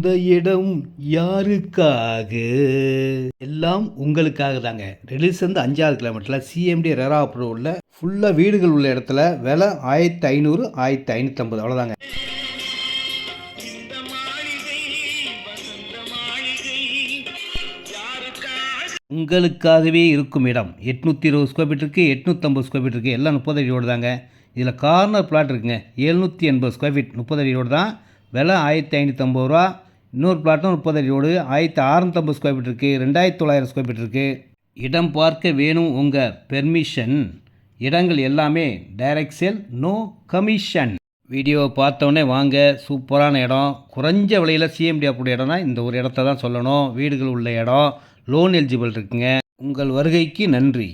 இந்த இடம் யாருக்காக? எல்லாம் உங்களுக்காக தாங்க. ரிலீஸ் வந்து 5வது கிலோமீட்டரில் சிஎம்டி ரெரா அப்ரூவ்ல ஃபுல்லாக வீடுகள் உள்ள இடத்துல விலை 1500 1550 அவ்வளோதாங்க. உங்களுக்காகவே இருக்கும் இடம் 820 ஸ்கொயர் ஃபீட் இருக்குது, 850 ஸ்கொயர் ஃபீட் இருக்குது, எல்லாம் 30 அடி ரோடு தாங்க. இதில் கார்னர் பிளாட் இருக்குங்க, 780 ஸ்கொயர் ஃபீட் 30 அடி ரோடு தான், விலை 1550 ரூபா. இன்னொரு பிளாட்டும் 30 அடி ரோடு 1650 ஸ்கொயர் ஃபீட் இருக்குது, 2900 ஸ்கொயர் ஃபீட் இருக்குது. இடம் பார்க்க வேணும் உங்கள் பெர்மிஷன். இடங்கள் எல்லாமே டைரக்ட் சேல், நோ கமிஷன். வீடியோவை பார்த்தோன்னே வாங்க, சூப்பரான இடம், குறைஞ்ச விலையில் சிஎம்டி அப்ரூவ்ட் இடம்னா இந்த ஒரு இடத்த தான் சொல்லணும். வீடுகள் உள்ள இடம், லோன் எலிஜிபிள் இருக்குங்க. உங்கள் வருகைக்கு நன்றி.